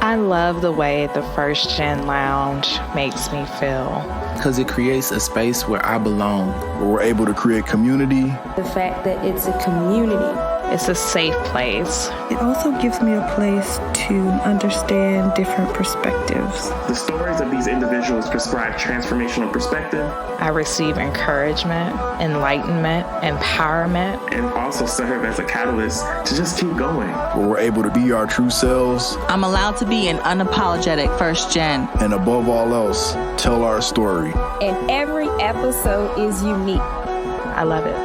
I love the way the First Gen Lounge makes me feel. Because it creates a space where I belong. Where we're able to create community. The fact that it's a community. It's a safe place. It also gives me a place to understand different perspectives. The stories of these individuals prescribe transformational perspective. I receive encouragement, enlightenment, empowerment. And also serve as a catalyst to just keep going. Where we're able to be our true selves. I'm allowed to be an unapologetic first gen. And above all else, tell our story. And every episode is unique. I love it.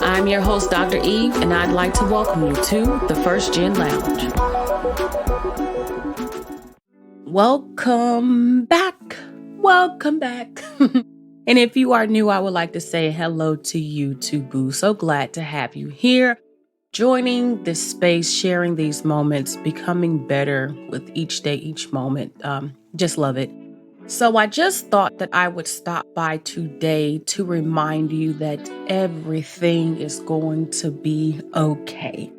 I'm your host, Dr. Eve, and I'd like to welcome you to the First Gen Lounge. Welcome back. Welcome back. And if you are new, I would like to say hello to you too, boo. So glad to have you here, joining this space, sharing these moments, becoming better with each day, each moment. Just love it. So I just thought that I would stop by today to remind you that everything is going to be okay.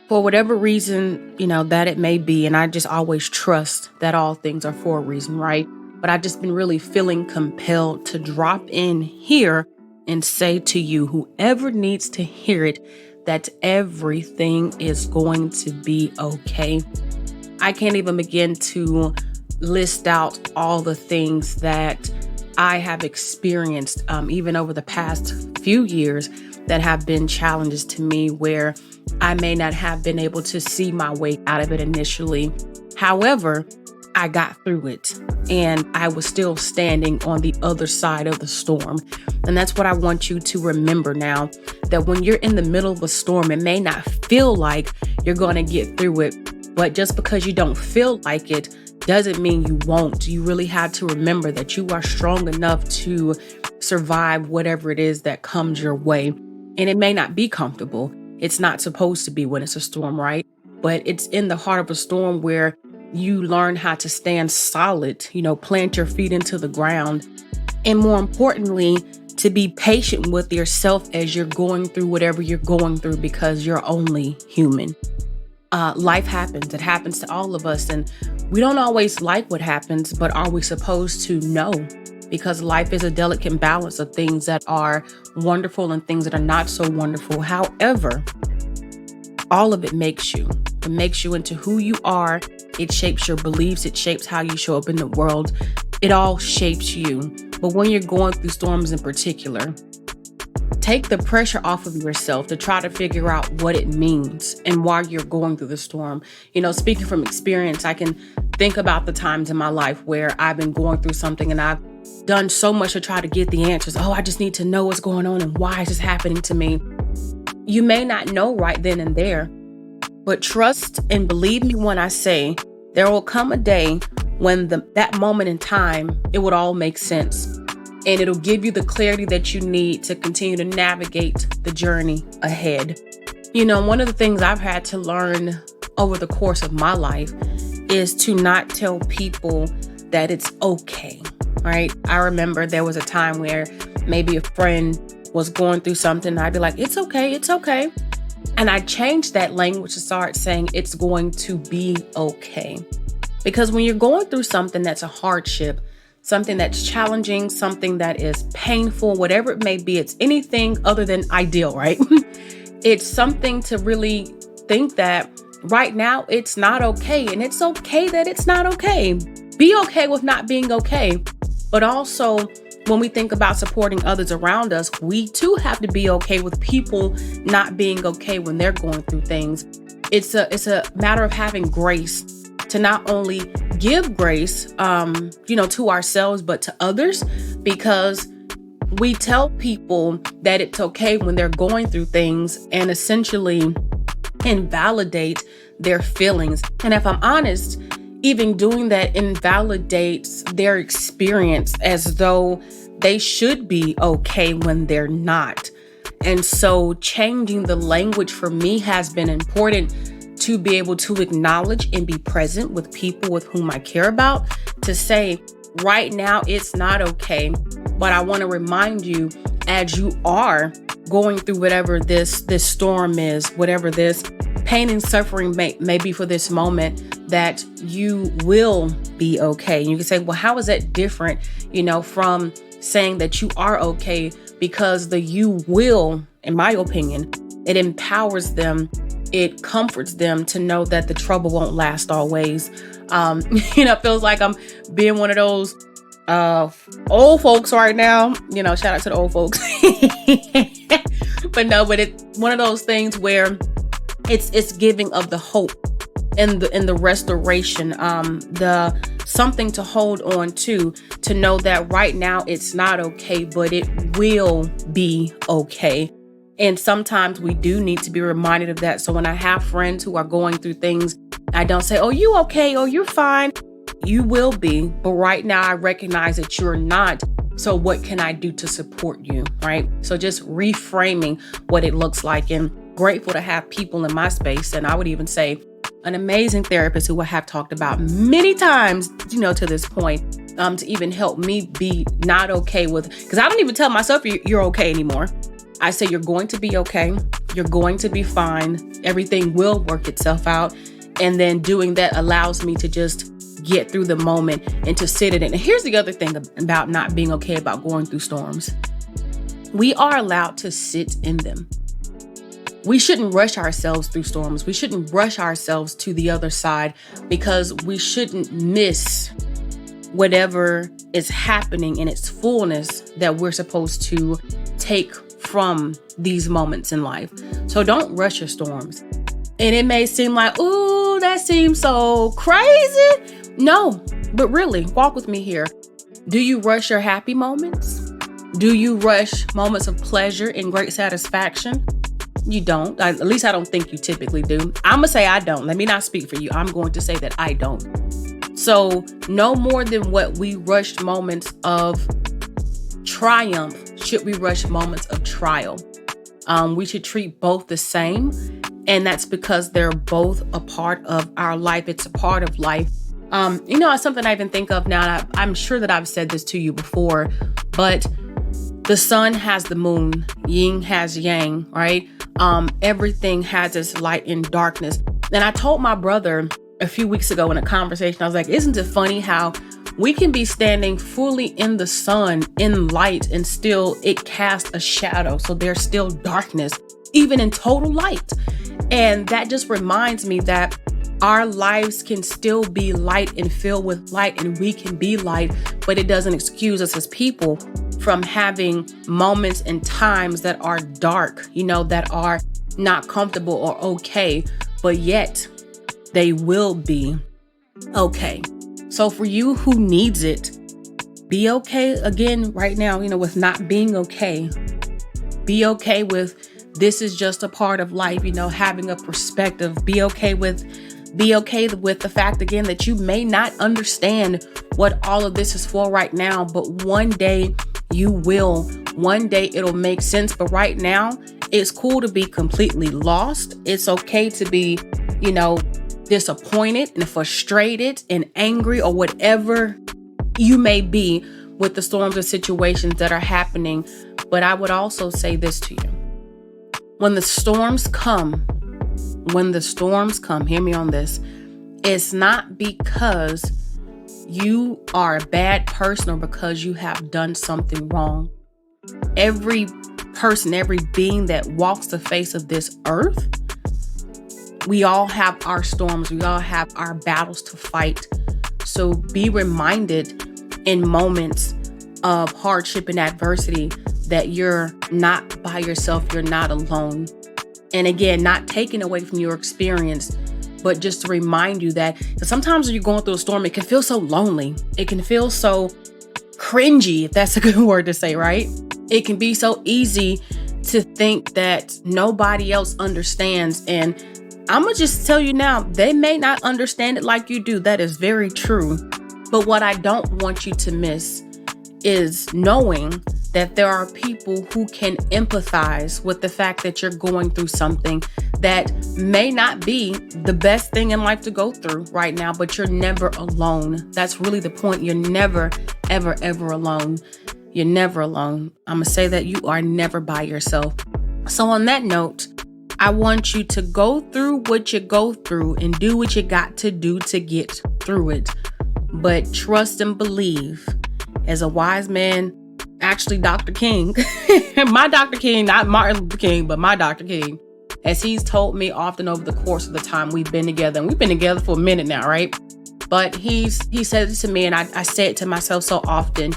For whatever reason, that it may be, and I just always trust that all things are for a reason, right? But I've just been really feeling compelled to drop in here and say to you, whoever needs to hear it, that everything is going to be okay. I can't even begin to list out all the things that I have experienced, even over the past few years, that have been challenges to me where I may not have been able to see my way out of it initially. However, I got through it and I was still standing on the other side of the storm. And that's what I want you to remember now, that when you're in the middle of a storm, it may not feel like you're going to get through it, but just because you don't feel like it doesn't mean you won't. You really have to remember that you are strong enough to survive whatever it is that comes your way. And it may not be comfortable. It's not supposed to be when it's a storm, right? But it's in the heart of a storm where you learn how to stand solid, plant your feet into the ground. And more importantly, to be patient with yourself as you're going through whatever you're going through, because you're only human. Life happens. It happens to all of us. And we don't always like what happens, but are we supposed to know? Because life is a delicate balance of things that are wonderful and things that are not so wonderful. However, all of it makes you. It makes you into who you are. It shapes your beliefs. It shapes how you show up in the world. It all shapes you. But when you're going through storms in particular, take the pressure off of yourself to try to figure out what it means and why you're going through the storm. Speaking from experience, I can think about the times in my life where I've been going through something and I've done so much to try to get the answers. Oh, I just need to know what's going on and why is this happening to me? You may not know right then and there, but trust and believe me when I say there will come a day when that moment in time, it would all make sense. And it'll give you the clarity that you need to continue to navigate the journey ahead. One of the things I've had to learn over the course of my life is to not tell people that it's okay, right? I remember there was a time where maybe a friend was going through something and I'd be like, it's okay, it's okay. And I changed that language to start saying it's going to be okay. Because when you're going through something that's a hardship, something that's challenging, something that is painful, whatever it may be, it's anything other than ideal, right? It's something to really think that right now it's not okay. And it's okay that it's not okay. Be okay with not being okay. But also, when we think about supporting others around us, we too have to be okay with people not being okay when they're going through things. It's a matter of having grace to not only give grace, to ourselves, but to others, because we tell people that it's okay when they're going through things and essentially invalidate their feelings. And if I'm honest, even doing that invalidates their experience as though they should be okay when they're not. And so changing the language for me has been important to be able to acknowledge and be present with people with whom I care about, to say, right now, it's not okay. But I want to remind you, as you are going through whatever this storm is, whatever this pain and suffering may be for this moment, that you will be okay. And you can say, well, how is that different, from saying that you are okay? Because the you will, in my opinion, it empowers them. It comforts them to know that the trouble won't last always. It feels like I'm being one of those old folks right now. Shout out to the old folks. But it's one of those things where it's giving of the hope and the restoration, the something to hold on to know that right now it's not okay, but it will be okay. And sometimes we do need to be reminded of that. So when I have friends who are going through things, I don't say, oh, you okay? Oh, you're fine. You will be. But right now I recognize that you're not. So what can I do to support you? Right. So just reframing what it looks like, and grateful to have people in my space. And I would even say an amazing therapist who I have talked about many times, to this point, to even help me be not okay with, because I don't even tell myself you're okay anymore. I say you're going to be okay. You're going to be fine. Everything will work itself out. And then doing that allows me to just get through the moment and to sit in it. And here's the other thing about not being okay about going through storms. We are allowed to sit in them. We shouldn't rush ourselves through storms. We shouldn't rush ourselves to the other side, because we shouldn't miss whatever is happening in its fullness that we're supposed to take from these moments in life. So don't rush your storms. And it may seem like, ooh, that seems so crazy. No, but really, walk with me here. Do you rush your happy moments? Do you rush moments of pleasure and great satisfaction? You don't. At least I don't think you typically do. I'm going to say I don't. Let me not speak for you. I'm going to say that I don't. So no more than what we rushed moments of triumph should we rush moments of trial. We should treat both the same. And that's because they're both a part of our life. It's a part of life. It's something I even think of now. And I'm sure that I've said this to you before, but the sun has the moon, yin has yang, right? Everything has its light and darkness. And I told my brother a few weeks ago in a conversation, I was like, isn't it funny how we can be standing fully in the sun, in light, and still it casts a shadow. So there's still darkness, even in total light. And that just reminds me that our lives can still be light and filled with light, and we can be light, but it doesn't excuse us as people from having moments and times that are dark, that are not comfortable or okay, but yet they will be okay. So for you who needs it, be okay again right now, with not being okay. Be okay with this is just a part of life, having a perspective. Be okay with the fact again that you may not understand what all of this is for right now, but one day you will. One day it'll make sense. But right now, it's cool to be completely lost. It's okay to be, disappointed and frustrated and angry or whatever you may be with the storms or situations that are happening. But I would also say this to you. When the storms come, hear me on this, it's not because you are a bad person or because you have done something wrong. Every person, every being that walks the face of this earth, we all have our storms. We all have our battles to fight. So be reminded in moments of hardship and adversity that you're not by yourself. You're not alone. And again, not taken away from your experience, but just to remind you that sometimes when you're going through a storm, it can feel so lonely. It can feel so cringy, if that's a good word to say, right? It can be so easy to think that nobody else understands. And I'm going to just tell you now, they may not understand it like you do. That is very true. But what I don't want you to miss is knowing that there are people who can empathize with the fact that you're going through something that may not be the best thing in life to go through right now, but you're never alone. That's really the point. You're never, ever, ever alone. You're never alone. I'm going to say that you are never by yourself. So on that note, I want you to go through what you go through and do what you got to do to get through it. But trust and believe, as a wise man, actually Dr. King, my Dr. King, not Martin Luther King, but my Dr. King, as he's told me often over the course of the time we've been together, and we've been together for a minute now, right? But he said it to me, and I say it to myself so often,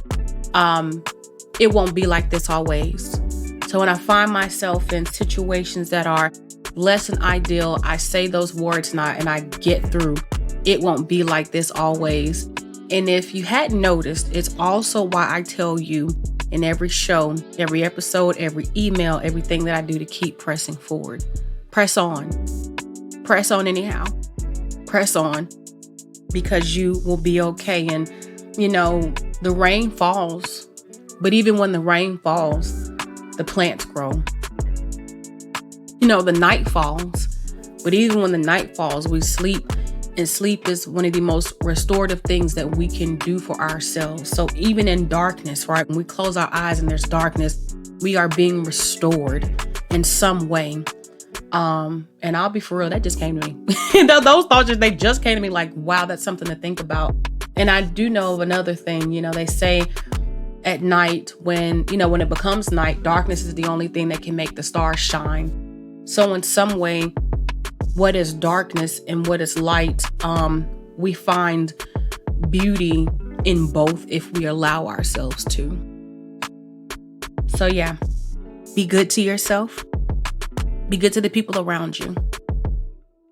it won't be like this always. So when I find myself in situations that are less than ideal, I say those words and I get through. It won't be like this always. And if you hadn't noticed, it's also why I tell you in every show, every episode, every email, everything that I do to keep pressing forward. Press on. Press on anyhow. Press on, because you will be okay. And, you know, the rain falls, but even when the rain falls, the plants grow. You know, the night falls, but even when the night falls, we sleep. And sleep is one of the most restorative things that we can do for ourselves. So even in darkness, right, when we close our eyes and there's darkness, we are being restored in some way. And I'll be for real, that just came to me. Those thoughts, they just came to me like, wow, that's something to think about. And I do know of another thing, you know, they say at night when it becomes night, darkness is the only thing that can make the stars shine. So in some way, what is darkness and what is light, we find beauty in both if we allow ourselves to. So yeah, be good to yourself. Be good to the people around you.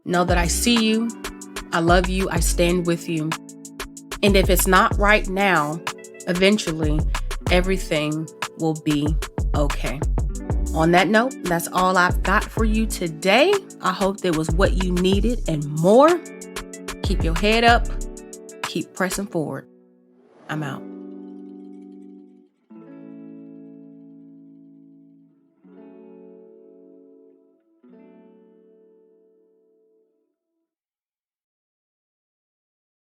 Know that I see you, I love you, I stand with you. And if it's not right now, eventually everything will be okay. On that note, that's all I've got for you today. I hope that was what you needed and more. Keep your head up. Keep pressing forward. I'm out.